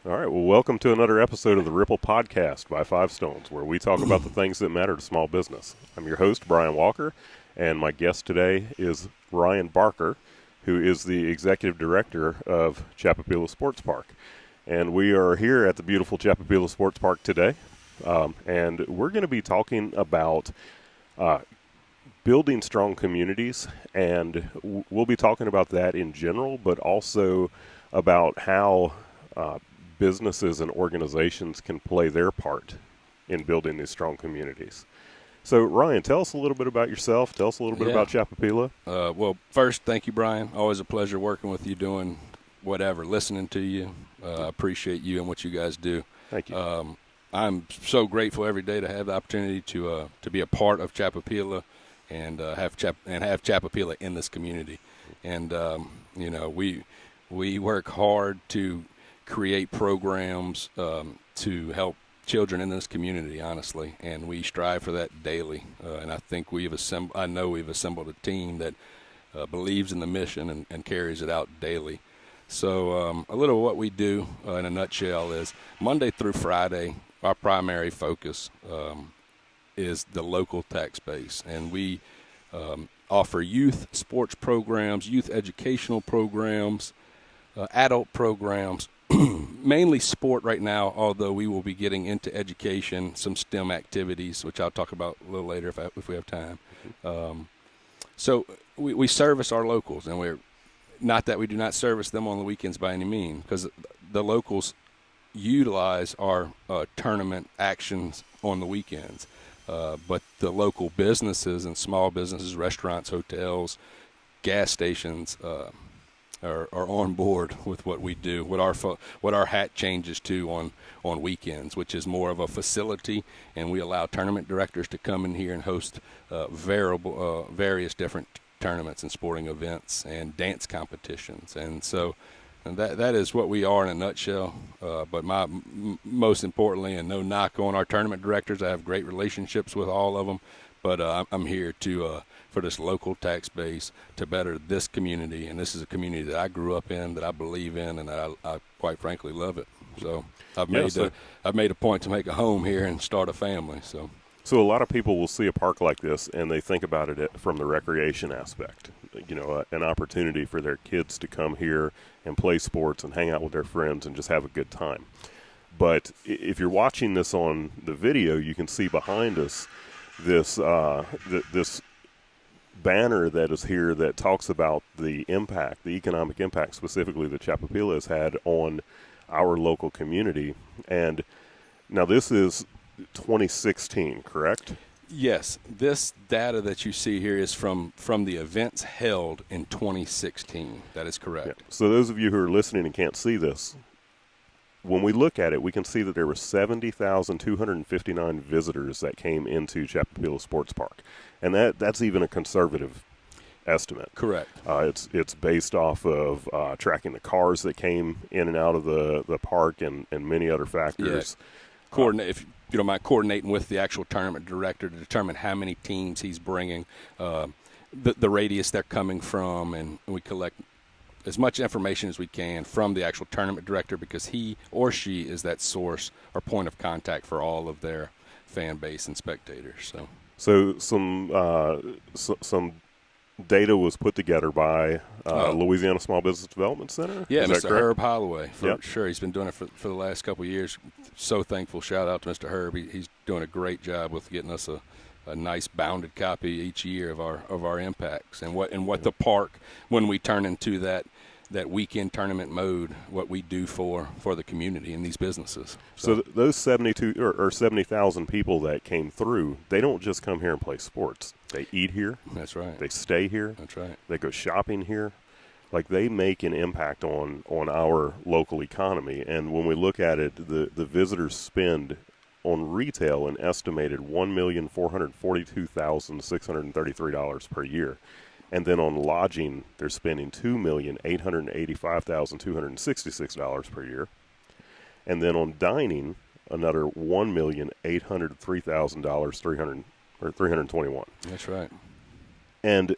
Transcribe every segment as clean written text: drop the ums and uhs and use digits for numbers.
All right, well, welcome to another episode of the Ripple Podcast by Five Stones, where we talk about the things that matter to small business. I'm your host, Brian Walker, and my guest today is Ryan Barker, who is the Executive Director of Chapapilla Sports Park. And we are here at the beautiful Chapapilla Sports Park today, and we're going to be talking about building strong communities, and we'll be talking about that in general, but also about how businesses and organizations can play their part in building these strong communities. So, Ryan, tell us a little bit about yourself. Tell us a little bit about Chapapilla. Well, first, thank you, Brian. Always a pleasure working with you, doing whatever, listening to you. Appreciate you and what you guys do. Thank you. I'm so grateful every day to have the opportunity to be a part of Chapapilla and have Chapapilla in this community. And we work hard to create programs to help children in this community, honestly, and we strive for that daily. And I think I know we've assembled a team that believes in the mission and carries it out daily. So a little of what we do in a nutshell is Monday through Friday, our primary focus is the local tax base, and we offer youth sports programs, youth educational programs, adult programs, mainly sport right now, although we will be getting into education, some STEM activities, which I'll talk about a little later if we have time. So we service our locals, and we're not that we do not service them on the weekends by any means, because the locals utilize our tournament actions on the weekends. But the local businesses and small businesses, restaurants, hotels, gas stations, are on board with what we do, what our hat changes to on weekends, which is more of a facility, and we allow tournament directors to come in here and host various different tournaments and sporting events and dance competitions. And so that is what we are in a nutshell. But most importantly, and no knock on our tournament directors, I have great relationships with all of them, but I'm here for this local tax base to better this community, and this is a community that I grew up in, that I believe in, and that I quite frankly love it. So I've made a point to make a home here and start a family. So a lot of people will see a park like this, and they think about it from the recreation aspect. An opportunity for their kids to come here and play sports and hang out with their friends and just have a good time. But if you're watching this on the video, you can see behind us this banner that is here that talks about the economic impact specifically that Chapapilla has had on our local community. And now this is 2016, correct? yes, this data that you see here is from the events held in 2016. That is correct. Yeah. So those of you who are listening and can't see this, when we look at it, we can see that there were 70,259 visitors that came into Chapapilla Sports Park. And that's even a conservative estimate. Correct. It's based off of tracking the cars that came in and out of the park and many other factors. Yeah. If you don't mind coordinating with the actual tournament director to determine how many teams he's bringing, the radius they're coming from, and we collect as much information as we can from the actual tournament director, because he or she is that source or point of contact for all of their fan base and spectators. So some data was put together by Louisiana Small Business Development Center? Yeah, Mr. Herb Holloway, Yep. Sure. He's been doing it for the last couple of years. So thankful. Shout out to Mr. Herb. He's doing a great job with getting us a nice bounded copy each year of our impacts and what the park, when we turn into that weekend tournament mode, what we do for the community and these businesses. So those 72 or 70,000 people that came through, they don't just come here and play sports. They eat here. That's right. They stay here. That's right. They go shopping here. Like, they make an impact on our local economy. And when we look at it, the visitors spend on retail an estimated $1,442,633 per year. And then on lodging, they're spending $2,885,266 per year. And then on dining, another $1,803,321. That's right. And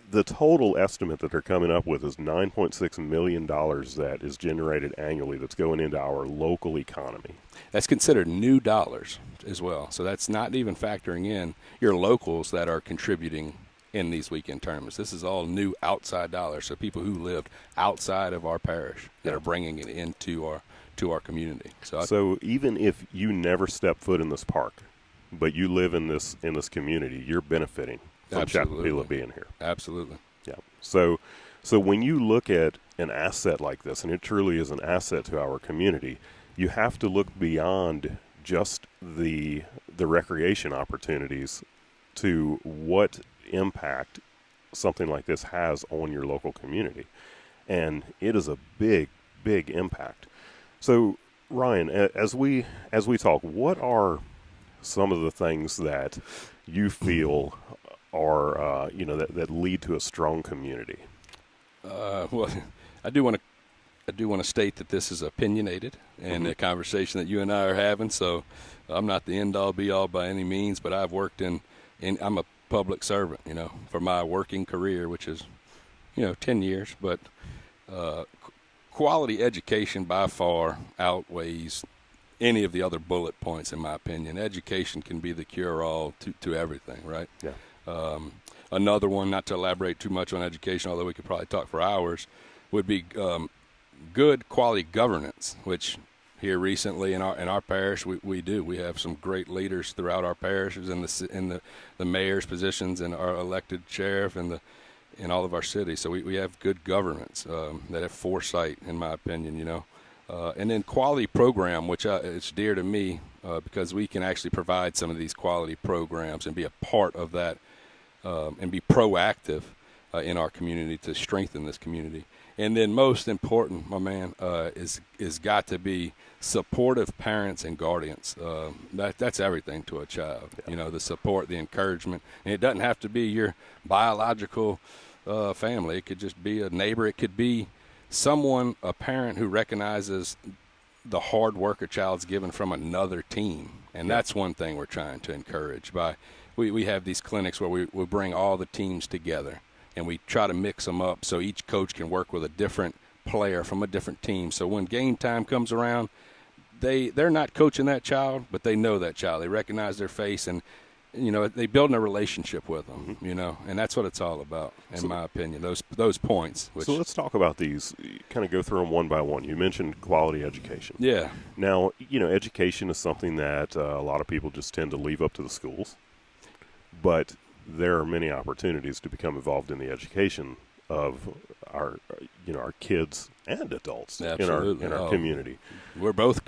the total estimate that they're coming up with is $9.6 million that is generated annually that's going into our local economy. That's considered new dollars as well. So that's not even factoring in your locals that are contributing in these weekend tournaments. This is all new outside dollars. So people who lived outside of our parish that are bringing it into our community. So even if you never step foot in this park, but you live in this community, you're benefiting from Chapapila being here. Absolutely. Yeah. So when you look at an asset like this, and it truly is an asset to our community, you have to look beyond just the recreation opportunities to what impact something like this has on your local community. And it is a big, big impact. So, Ryan, as we talk, what are some of the things that you feel are that lead to a strong community? Well, I do want to state that this is opinionated and a conversation that you and I are having. So I'm not the end all be all by any means, but I've worked in I'm a public servant, for my working career, which is 10 years. But quality education by far outweighs any of the other bullet points, in my opinion. Education can be the cure-all to everything, right? Yeah. Another one, not to elaborate too much on education, although we could probably talk for hours, would be good quality governance, which here recently in our parish we do. We have some great leaders throughout our parishes in the mayor's positions and our elected sheriff and in all of our cities. So we have good governance that have foresight, in my opinion, and then quality program, which it's dear to me because we can actually provide some of these quality programs and be a part of that and be proactive in our community to strengthen this community. And then most important, my man, is got to be supportive parents and guardians. That's everything to a child. Yeah. The support, the encouragement. And it doesn't have to be your biological family. It could just be a neighbor. It could be someone, a parent who recognizes the hard work a child's given from another team. And that's one thing we're trying to encourage. We have these clinics where we bring all the teams together and we try to mix them up so each coach can work with a different player from a different team. So when game time comes around, they're not coaching that child, but they know that child. They recognize their face, and they build a relationship with them. And that's what it's all about, in my opinion. Those points. So let's talk about these. Kind of go through them one by one. You mentioned quality education. Yeah. Now, education is something that a lot of people just tend to leave up to the schools, but there are many opportunities to become involved in the education of our kids and adults in our community. We're both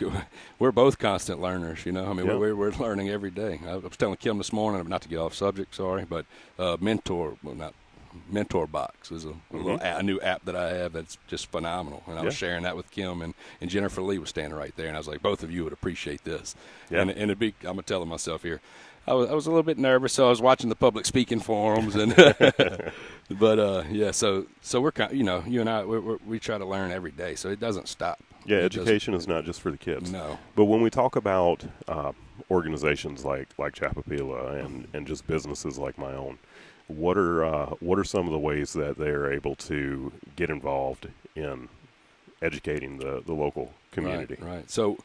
constant learners, we're learning every day. I was telling Kim this morning, not to get off subject, sorry, but Mentor Box is a new app that I have that's just phenomenal. And I was sharing that with Kim, and Jennifer Lee was standing right there, and I was like, both of you would appreciate this. Yeah. And I'm going to tell myself here, I was a little bit nervous, so I was watching the public speaking forums, and but so we're kind of, you and I we try to learn every day, so it doesn't stop. Yeah, education is not just for the kids. No. But when we talk about organizations like Chapapila and just businesses like my own, what are some of the ways that they are able to get involved in educating the local community? Right. So.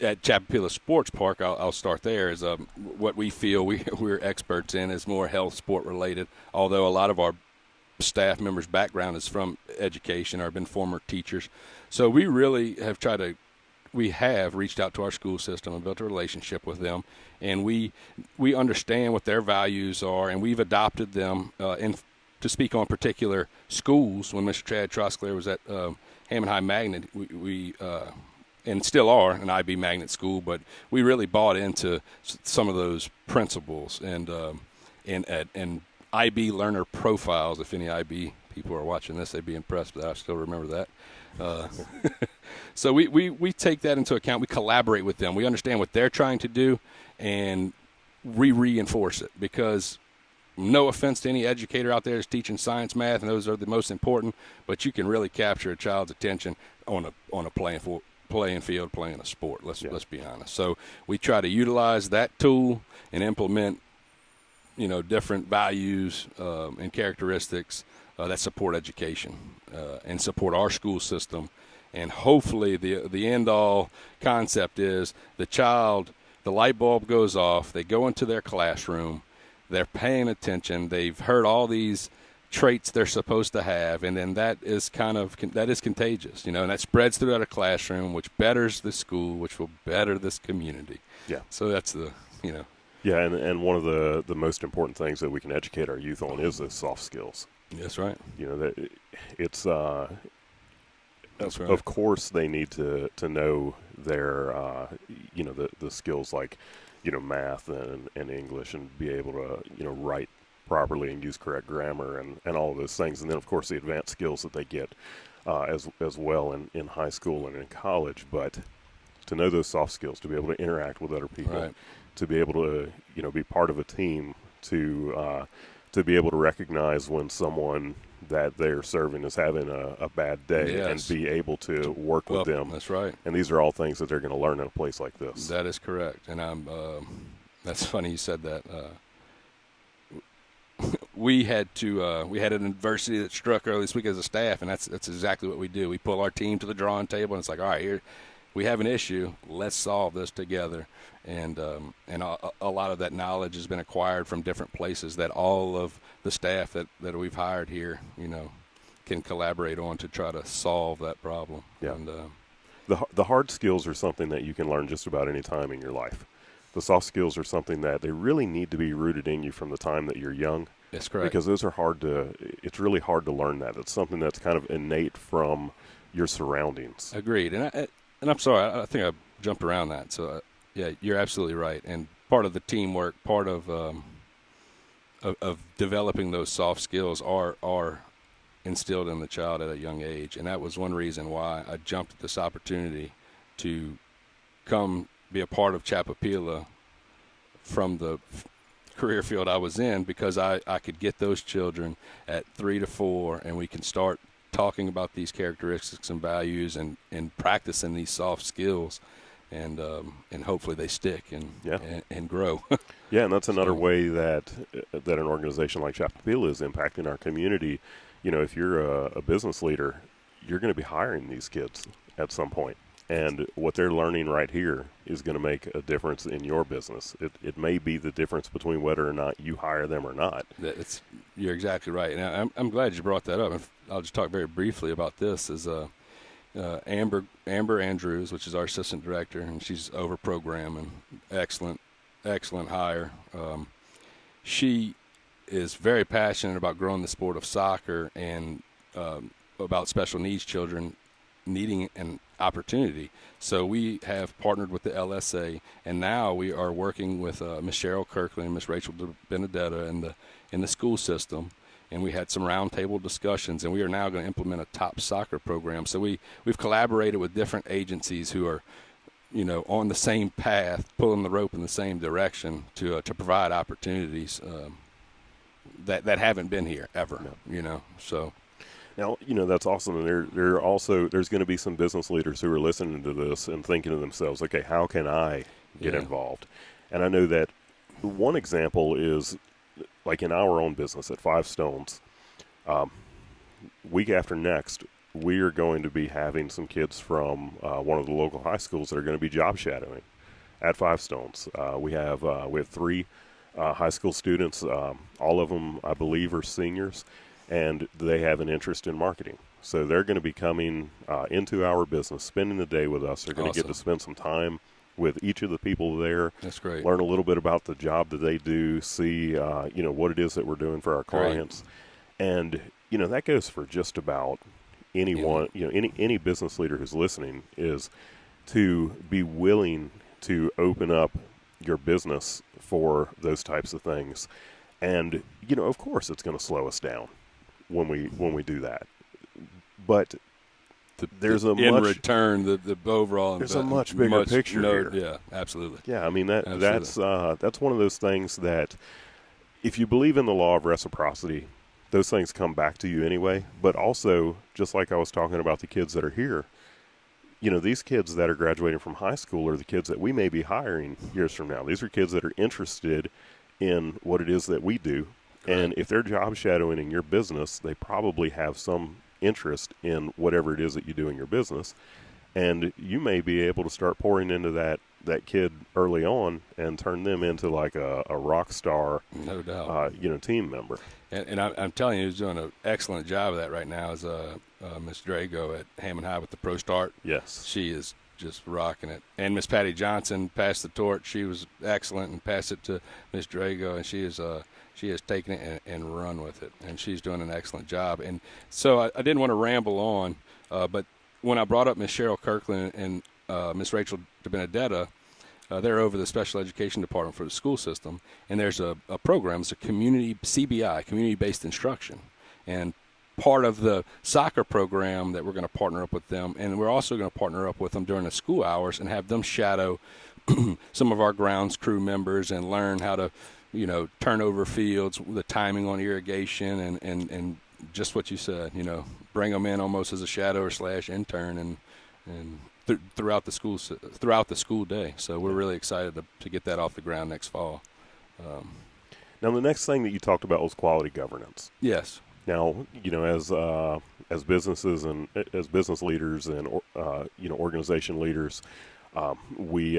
At Chapapila Sports Park, I'll start there, is what we feel we're experts in is more health sport related, although a lot of our staff members' background is from education or have been former teachers. So we really have reached out to our school system and built a relationship with them, and we understand what their values are, and we've adopted them to speak on particular schools. When Mr. Chad Trosclair was at Hammond High Magnet, we and still are an IB magnet school, but we really bought into some of those principles and IB learner profiles. If any IB people are watching this, they'd be impressed, but I still remember that. So we take that into account. We collaborate with them. We understand what they're trying to do, and reinforce it, because no offense to any educator out there that's teaching science, math, and those are the most important, but you can really capture a child's attention on a playing field, playing a sport. Let's be honest. So we try to utilize that tool and implement different values and characteristics that support education and support our school system. And hopefully the end-all concept is the light bulb goes off, they go into their classroom, they're paying attention, they've heard all these traits they're supposed to have, and then that is contagious, and that spreads throughout a classroom, which betters the school, which will better this community. Yeah. So that's Yeah, and one of the most important things that we can educate our youth on is those soft skills. That's right. That it's That's right. Of course they need to know their the skills like math and English, and be able to write properly and use correct grammar and all of those things, and then of course the advanced skills that they get as well in high school and in college. But to know those soft skills, to be able to interact with other people, Right. to be able to be part of a team, to be able to recognize when someone that they're serving is having a bad day, Yes. and be able to work with them. That's right. And these are all things that they're going to learn in a place like this. That is correct. And that's funny you said that. We had an adversity that struck early this week as a staff, and that's exactly what we do. We pull our team to the drawing table, and it's like, all right, here we have an issue. Let's solve this together. And a lot of that knowledge has been acquired from different places that all of the staff that we've hired here, can collaborate on to try to solve that problem. Yeah. And, The hard skills are something that you can learn just about any time in your life. The soft skills are something that they really need to be rooted in you from the time that you're young. that's correct. Because those are it's really hard to learn that. It's something that's kind of innate from your surroundings. Agreed. And I'm sorry, I think I jumped around that. So, yeah, you're absolutely right. And part of the teamwork, part of developing those soft skills are instilled in the child at a young age. And that was one reason why I jumped at this opportunity to come be a part of Chapapila from the career field I was in, because I could get those children at 3 to 4, and we can start talking about these characteristics and values and practicing these soft skills, and hopefully they stick and grow. Yeah, and that's another way that an organization like Chapapila is impacting our community. If you're a business leader, you're going to be hiring these kids at some point. And what they're learning right here is going to make a difference in your business. It may be the difference between whether or not you hire them or not. You're exactly right. And I'm glad you brought that up. I'll just talk very briefly about this. Is Amber Andrews, which is our assistant director, and she's over programming. Excellent hire. She is very passionate about growing the sport of soccer and about special needs children needing an opportunity. So we have partnered with the LSA, and now we are working with Miss Cheryl Kirkland and Miss Rachel Benedetta in the school system, and we had some roundtable discussions, and we are now going to implement a top soccer program. So we've collaborated with different agencies who are on the same path, pulling the rope in the same direction to provide opportunities that haven't been here ever. No. So. Now, that's awesome. And there's going to be some business leaders who are listening to this and thinking to themselves, okay, how can I get involved? And I know that one example is like in our own business at Five Stones. Week after next, we are going to be having some kids from one of the local high schools that are going to be job shadowing at Five Stones. We have 3 high school students. All of them, I believe, are seniors. And they have an interest in marketing. So they're going to be coming into our business, spending the day with us. They're going to get to spend some time with each of the people there. That's great. Learn a little bit about the job that they do, see, what it is that we're doing for our clients. Great. And, that goes for just about anyone, any business leader who's listening, is to be willing to open up your business for those types of things. And, of course it's going to slow us down when we do that, but there's a much bigger picture here. Yeah, absolutely. Yeah, I mean that's one of those things that if you believe in the law of reciprocity, those things come back to you anyway. But also, just like I was talking about the kids that are here, these kids that are graduating from high school are the kids that we may be hiring years from now. These are kids that are interested in what it is that we do. Correct. And if they're job shadowing in your business, they probably have some interest in whatever it is that you do in your business. And you may be able to start pouring into that kid early on and turn them into like a rock star, no doubt, team member. And I'm telling you, who's doing an excellent job of that right now is Miss Drago at Hammond High with the Pro Start. Yes. She is just rocking it. And Miss Patty Johnson passed the torch. She was excellent and passed it to Miss Drago, and she has taken it and run with it, and she's doing an excellent job. And so I didn't want to ramble on, but when I brought up Miss Cheryl Kirkland and Miss Rachel DeBenedetta, they're over the special education department for the school system, and there's a program, it's a community CBI, community-based instruction, and part of the soccer program that we're going to partner up with them, and we're also going to partner up with them during the school hours and have them shadow some of our grounds crew members and learn how to, turn over fields, the timing on irrigation, and just what you said, bring them in almost as a shadow / intern and throughout the school day. So we're really excited to get that off the ground next fall. Now, the next thing that you talked about was quality governance. Yes. Now, as businesses and as business leaders and organization leaders, we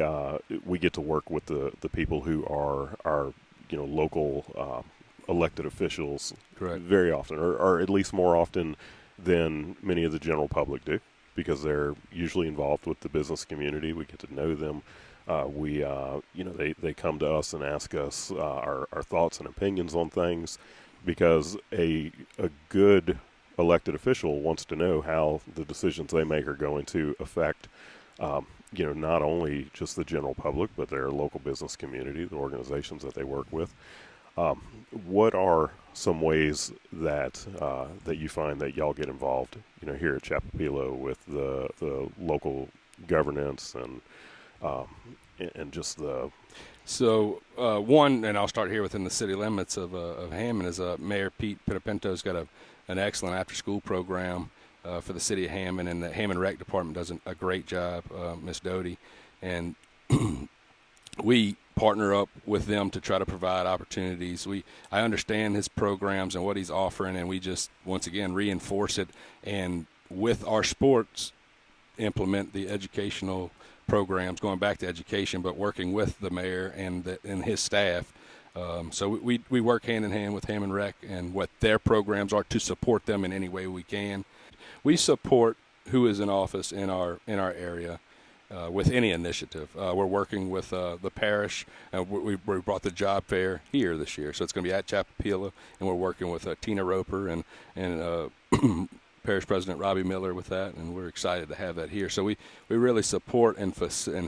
get to work with the people who are our local elected officials. Correct. Very often, or at least more often than many of the general public do, because they're usually involved with the business community. We get to know them. They come to us and ask us our thoughts and opinions on things, because a good elected official wants to know how the decisions they make are going to affect, not only just the general public, but their local business community, the organizations that they work with. What are some ways that you find that y'all get involved, here at Chapapilo with the local governance and just the... So one, and I'll start here within the city limits of Hammond, is Mayor Pete Pinapinto's got an excellent after-school program for the city of Hammond, and the Hammond Rec Department does a great job, Miss Doty, and we partner up with them to try to provide opportunities. I understand his programs and what he's offering, and we just, once again, reinforce it, and with our sports, implement the educational programs, going back to education, but working with the mayor and his staff. So we work hand in hand with Hammond Rec and what their programs are to support them in any way we can. We support who is in office in our area with any initiative. We're working with the parish. We brought the job fair here this year, so it's going to be at Chapapilo, and we're working with Tina Roper and Parish President Robbie Miller with that, and we're excited to have that here. So we really support and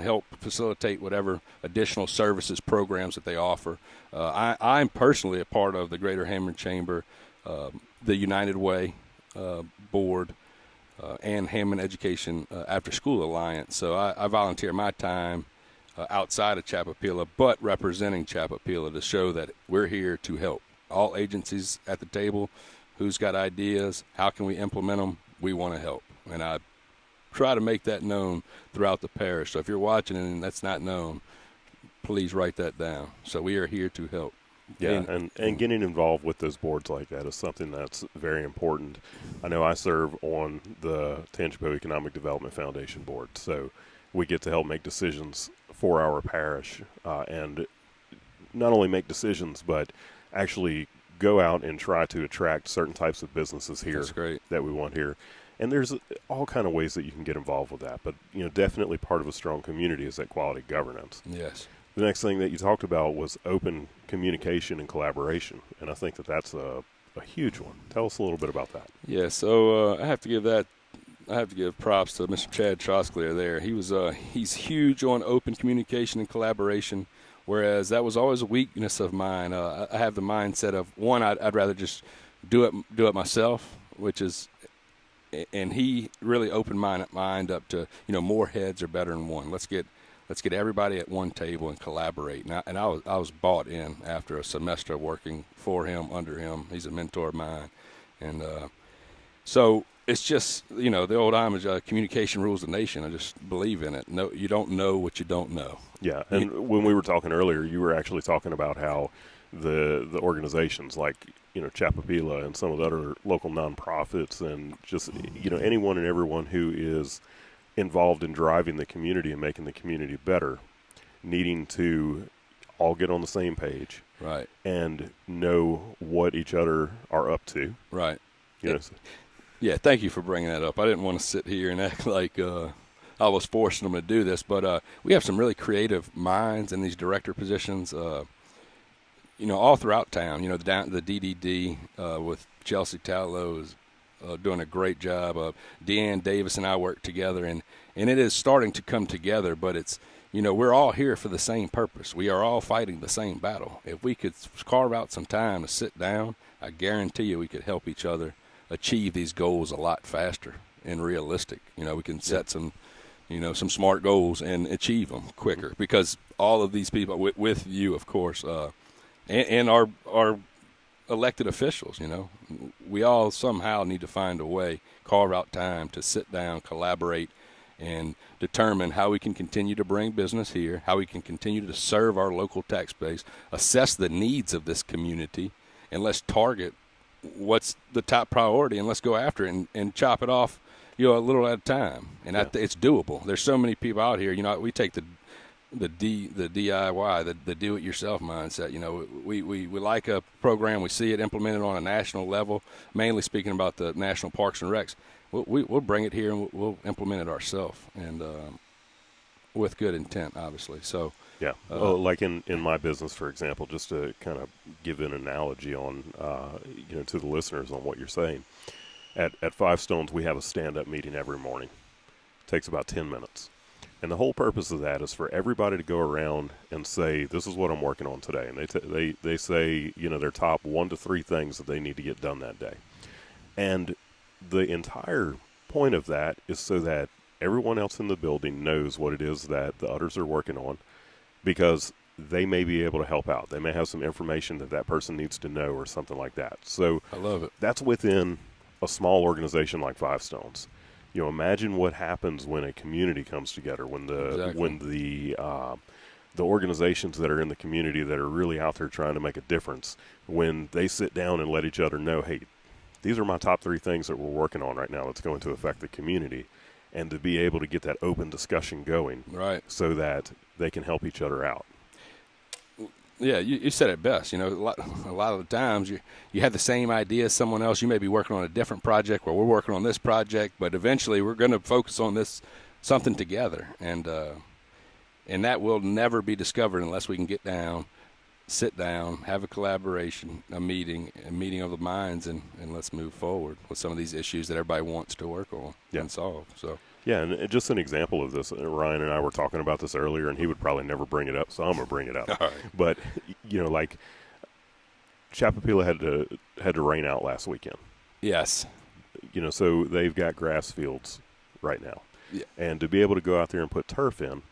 help facilitate whatever additional services, programs that they offer. I'm personally a part of the Greater Hammond Chamber, the United Way board, and Hammond Education After School Alliance. So I volunteer my time outside of Chapapilo, but representing Chapapilo to show that we're here to help. All agencies at the table. Who's got ideas? How can we implement them? We want to help. And I try to make that known throughout the parish. So if you're watching and that's not known, please write that down. So we are here to help. Yeah, and getting involved with those boards like that is something that's very important. I know I serve on the Tangipahoa Economic Development Foundation board, so we get to help make decisions for our parish, and not only make decisions, but actually go out and try to attract certain types of businesses here that we want here. And there's all kind of ways that you can get involved with that. But, definitely part of a strong community is that quality governance. Yes. The next thing that you talked about was open communication and collaboration. And I think that that's a huge one. Tell us a little bit about that. Yeah, so I have to give props to Mr. Chad Trosclair there. He's huge on open communication and collaboration. Whereas that was always a weakness of mine. I have the mindset of, one, I'd rather just do it myself, and he really opened my mind up to, more heads are better than one. Let's get everybody at one table and collaborate. And I was bought in after a semester of working for him, under him. He's a mentor of mine, and so It's just, the old Amish communication rules the nation. I just believe in it. No, you don't know what you don't know. Yeah, and when we were talking earlier, you were actually talking about how the organizations like Chapapila and some of the other local nonprofits and just anyone and everyone who is involved in driving the community and making the community better, needing to all get on the same page, right, and know what each other are up to, right. Yeah, thank you for bringing that up. I didn't want to sit here and act like I was forcing them to do this, but we have some really creative minds in these director positions, all throughout town. The DDD with Chelsea Tallow is doing a great job. Deanne Davis and I work together, and it is starting to come together, but it's, we're all here for the same purpose. We are all fighting the same battle. If we could carve out some time to sit down, I guarantee you we could help each other achieve these goals a lot faster and realistic. We can set some smart goals and achieve them quicker, because all of these people with you, of course, and our elected officials, we all somehow need to find a way, carve out time to sit down, collaborate, and determine how we can continue to bring business here, how we can continue to serve our local tax base, assess the needs of this community, and let's target what's the top priority, and let's go after it and chop it off, a little at a time. And it's doable. There's so many people out here. We take the DIY, the do-it-yourself mindset. We like a program. We see it implemented on a national level, mainly speaking about the National Parks and Recs. We'll bring it here and we'll implement it ourselves, and with good intent, obviously. So. Yeah, like in my business, for example, just to kind of give an analogy on, to the listeners on what you're saying. At Five Stones, we have a stand-up meeting every morning. It takes about 10 minutes. And the whole purpose of that is for everybody to go around and say, this is what I'm working on today. And they say, their top 1 to 3 things that they need to get done that day. And the entire point of that is so that everyone else in the building knows what it is that the others are working on, because they may be able to help out. They may have some information that person needs to know or something like that. So I love it. That's within a small organization like Five Stones. Imagine what happens when a community comes together, when the organizations that are in the community that are really out there trying to make a difference, when they sit down and let each other know, hey, these are my top 3 things that we're working on right now that's going to affect the community, and to be able to get that open discussion going, right, so that they can help each other out. Yeah, you said it best. A lot of the times you have the same idea as someone else. You may be working on a different project, where we're working on this project, but eventually we're going to focus on something together, and that will never be discovered unless we can get down, sit down, have a collaboration, a meeting of the minds, and let's move forward with some of these issues that everybody wants to work on and solve. So. Yeah, and just an example of this, Ryan and I were talking about this earlier, and he would probably never bring it up, so I'm going to bring it up. All right. But, like Chapapila had to rain out last weekend. Yes. So they've got grass fields right now. Yeah. And to be able to go out there and put turf in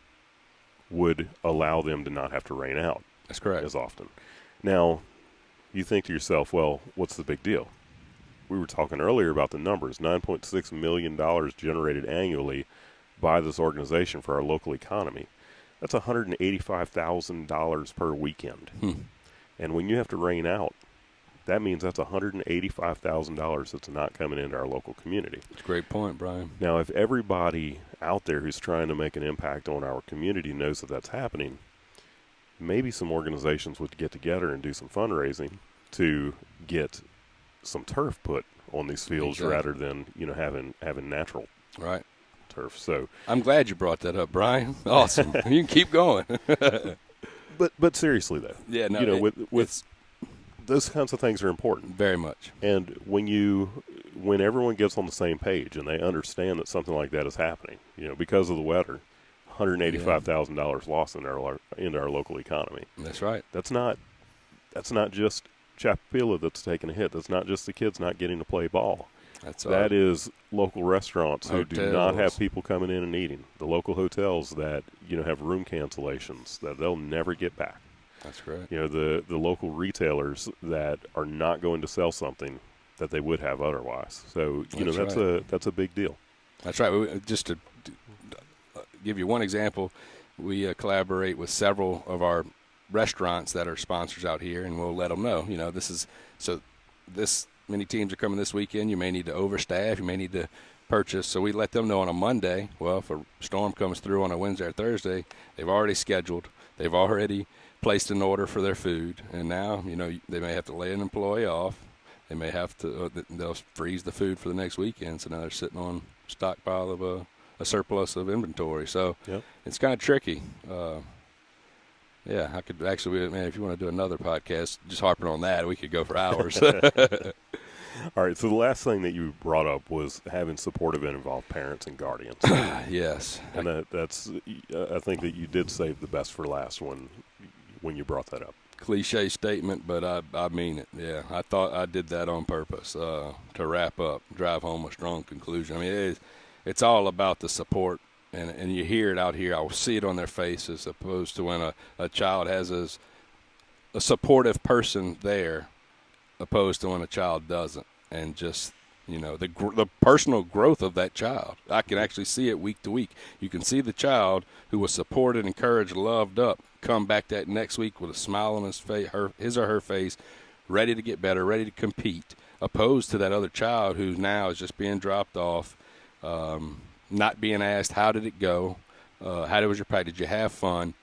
would allow them to not have to rain out. That's correct. As often. Now, you think to yourself, well, what's the big deal? We were talking earlier about the numbers, $9.6 million generated annually by this organization for our local economy. That's $185,000 per weekend. And when you have to rain out, that means that's $185,000 that's not coming into our local community. That's a great point, Brian. Now, if everybody out there who's trying to make an impact on our community knows that that's happening, maybe some organizations would get together and do some fundraising to get some turf put on these fields, rather than having natural turf. So I'm glad you brought that up, Brian. Awesome. You can keep going. but seriously though, yeah, no, with those kinds of things are important, very much. And when everyone gets on the same page and they understand that something like that is happening, because of the weather, $185,000 lost in our local economy. That's right. That's not just Chapapila that's taking a hit. That's not just the kids not getting to play ball. That is local restaurants who do not have people coming in and eating. The local hotels that have room cancellations that they'll never get back. That's great. The local retailers that are not going to sell something that they would have otherwise. So, that's a big deal. That's right. Just to give you one example, we collaborate with several of our restaurants that are sponsors out here, and we'll let them know, this many teams are coming this weekend. You may need to overstaff. You may need to purchase. So we let them know on a Monday. Well, if a storm comes through on a Wednesday or Thursday, they've already scheduled. They've already placed an order for their food. And now, they may have to lay an employee off. They may have to they'll freeze the food for the next weekend. So now they're sitting on a stockpile of a surplus of inventory. So It's kind of tricky. I could actually, man, if you want to do another podcast, just harping on that, we could go for hours. All right, so the last thing that you brought up was having supportive and involved parents and guardians. Yes. And that's I think that you did save the best for last when you brought that up. Cliche statement, but I mean it. Yeah, I thought I did that on purpose to wrap up, drive home a strong conclusion. I mean, it's all about the support. And you hear it out here. I'll see it on their faces, opposed to when a child has a supportive person there, opposed to when a child doesn't. And just, the personal growth of that child. I can actually see it week to week. You can see the child who was supported, encouraged, loved up, come back that next week with a smile on his face, his or her face, ready to get better, ready to compete, opposed to that other child who now is just being dropped off, not being asked, how did it go? How was your practice? Did you have fun?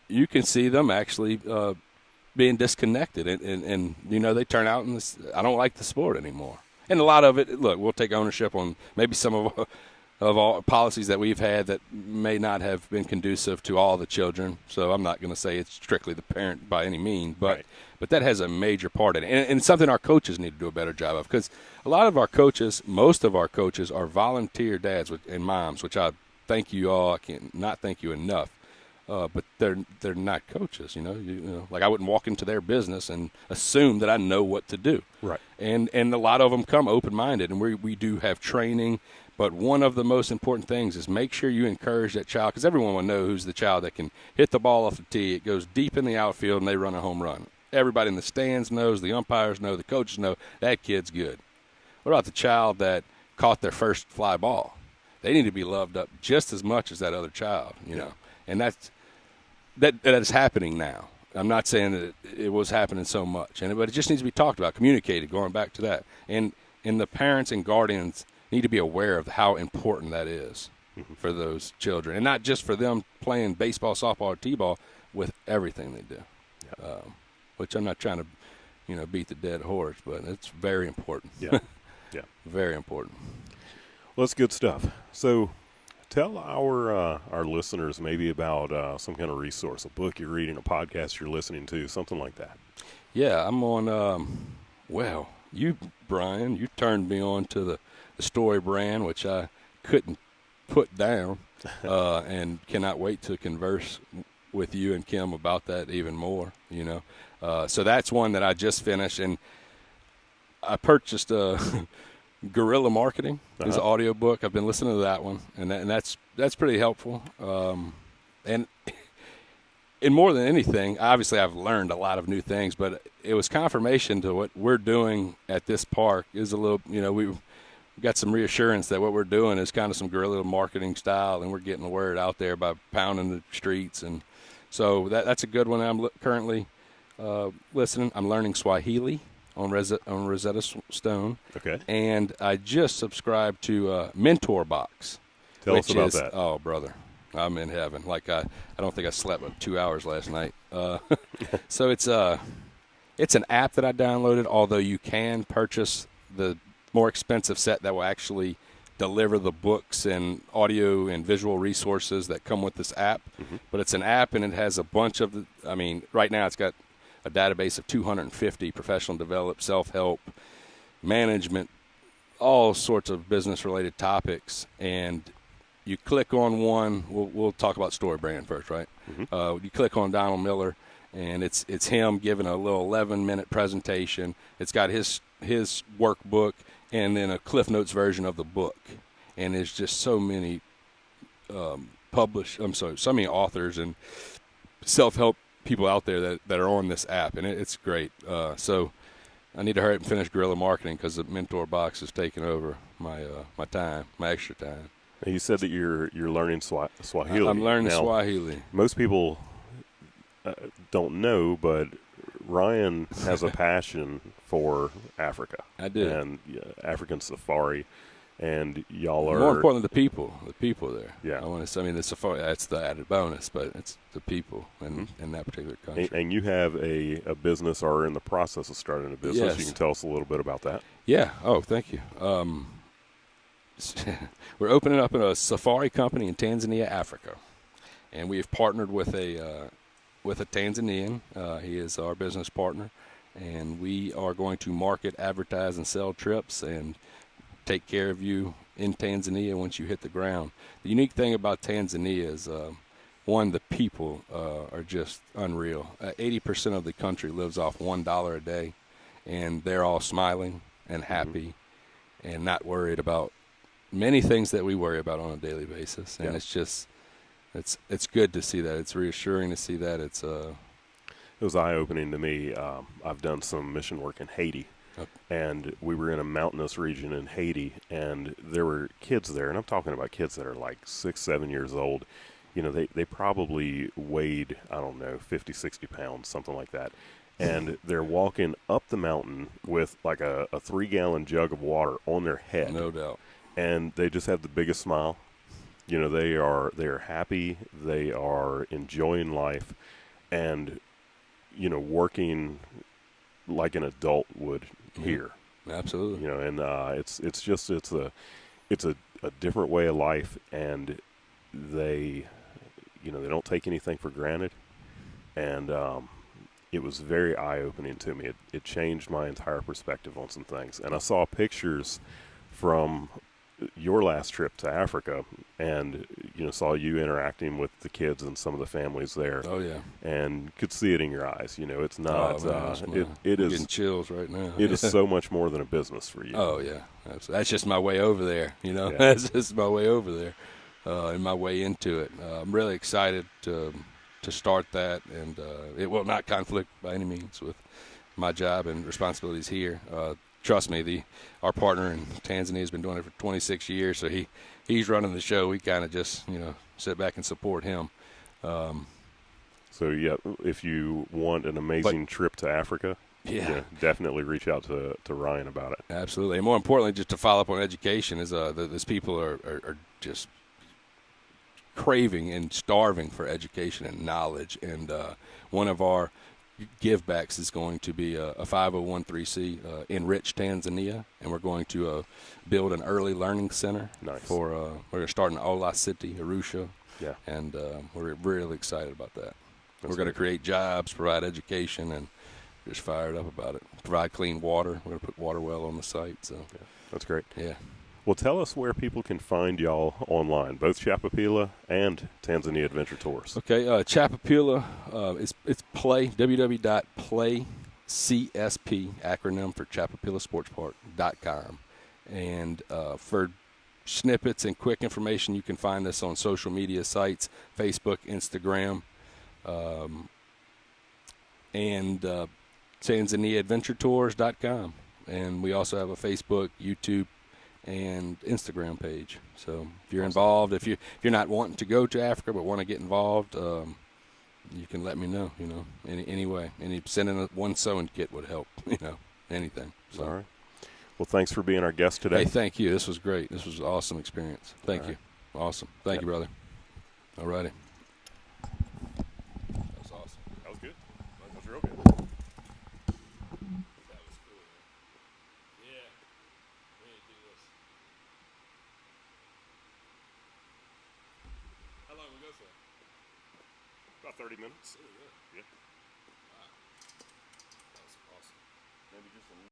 You can see them actually being disconnected. And they turn out and I don't like the sport anymore. And a lot of it, look, we'll take ownership on maybe some of all policies that we've had that may not have been conducive to all the children. So I'm not going to say it's strictly the parent by any means, but that has a major part in it. And it's something our coaches need to do a better job of, because a lot of our coaches, most of our coaches are volunteer dads and moms, which I thank you all. I can't not thank you enough. But they're not coaches, like I wouldn't walk into their business and assume that I know what to do. Right. And a lot of them come open-minded, and we do have training. But one of the most important things is make sure you encourage that child, because everyone will know who's the child that can hit the ball off the tee. It goes deep in the outfield, and they run a home run. Everybody in the stands knows, the umpires know, the coaches know, that kid's good. What about the child that caught their first fly ball? They need to be loved up just as much as that other child, And that is happening now. I'm not saying that it was happening so much, but it just needs to be talked about, communicated, going back to that. And the parents and guardians need to be aware of how important that is for those children, and not just for them playing baseball, softball, or t-ball, with everything they do. Which I'm not trying to, beat the dead horse, but it's very important. Yeah, very important. Well, that's good stuff. So, tell our listeners maybe about some kind of resource, a book you're reading, a podcast you're listening to, something like that. Yeah, I'm on. Brian, you turned me on to the Story brand, which I couldn't put down, and cannot wait to converse with you and Kim about that even more. So that's one that I just finished, and I purchased Guerrilla Marketing. It's an audio book. I've been listening to that one, and that's pretty helpful. And more than anything, obviously I've learned a lot of new things, but it was confirmation to what we're doing at this park is a little, we got some reassurance that what we're doing is kind of some guerrilla marketing style, and we're getting the word out there by pounding the streets. And so that's a good one. I'm currently listening. I'm learning Swahili on Rosetta Stone. Okay. And I just subscribed to Mentor Box. Tell us about that. Oh, brother, I'm in heaven. Like I don't think I slept but 2 hours last night. So it's an app that I downloaded, although you can purchase the more expensive set that will actually deliver the books and audio and visual resources that come with this app. But it's an app, and it has a bunch of right now it's got a database of 250 professional developed self-help, management, all sorts of business-related topics. And you click on one. We'll talk about Story Brand first, right? You click on Donald Miller, and it's him giving a little 11-minute presentation. It's got his workbook and then a Cliff Notes version of the book. And there's just so many so many authors and self-help people out there that are on this app, and it's great. So I need to hurry up and finish guerrilla marketing because the mentor box is taking over my my time, my extra time. You said that you're learning Swahili. I'm learning now, Swahili. Most people don't know, but Ryan has a passion for Africa. I do. And African safari, and y'all are More importantly, the people there. Yeah. The safari, that's the added bonus, but it's the people in that particular country. And you have a business, or are in the process of starting a business. Yes. You can tell us a little bit about that. Yeah. Oh, thank you. We're opening up a safari company in Tanzania, Africa, and we have partnered with a Tanzanian. He is our business partner, and we are going to market, advertise, and sell trips and take care of you in Tanzania once you hit the ground. The unique thing about Tanzania is, one, the people are just unreal. 80% of the country lives off $1 a day, and they're all smiling and happy and not worried about many things that we worry about on a daily basis. And it's just it's good to see that. It's reassuring to see that. It was eye-opening to me. I've done some mission work in Haiti. And we were in a mountainous region in Haiti, and there were kids there, and I'm talking about kids that are like 6, 7 years old. You know, they probably weighed, I don't know, 50, 60 pounds, something like that. And they're walking up the mountain with like a 3-gallon jug of water on their head. No doubt. And they just have the biggest smile. You know, they are happy. They are enjoying life, and, you know, working like an adult would here. Absolutely. You know, and it's a different way of life, and they don't take anything for granted, and it was very eye-opening to me. It changed my entire perspective on some things. And I saw pictures from your last trip to Africa, and saw you interacting with the kids and some of the families there. Oh yeah, and could see it in your eyes. You know, it's not. It is getting chills right now. It is so much more than a business for you. Oh yeah, that's just my way over there. You know, Yeah. That's just my way over there, and my way into it. I'm really excited to start that, and it will not conflict by any means with my job and responsibilities here. Trust me, our partner in Tanzania has been doing it for 26 years, so he's running the show. We kind of just sit back and support him. So yeah, if you want an amazing trip to Africa, definitely reach out to Ryan about it. Absolutely, and more importantly, just to follow up on education, is these people are just craving and starving for education and knowledge, and one of our give backs is going to be a 501(c) Enrich Tanzania, and we're going to build an early learning center. Nice. We're going to start in Ola City, Arusha. Yeah. And we're really excited about that. That's we're going to create jobs, provide education, and just fired up about it. Provide clean water. We're going to put water well on the site. So yeah, that's great. Yeah. Well, tell us where people can find y'all online, both Chapapila and Tanzania Adventure Tours. Okay, Chapapila, it's Play, www.playcsp, acronym for ChapapilaSportsPark.com. And for snippets and quick information, you can find us on social media sites, Facebook, Instagram, and TanzaniaAdventureTours.com. And we also have a Facebook, YouTube, and Instagram page. So if you're involved, if you're not wanting to go to Africa but want to get involved, you can let me know. Any way. Sending one sewing kit would help. Anything. So. All right. Well, thanks for being our guest today. Hey, thank you. This was great. This was an awesome experience. Thank you. Awesome. Thank you, brother. All righty. That was awesome. That was good. That was real good. How long we go for? About 30 minutes. Yeah.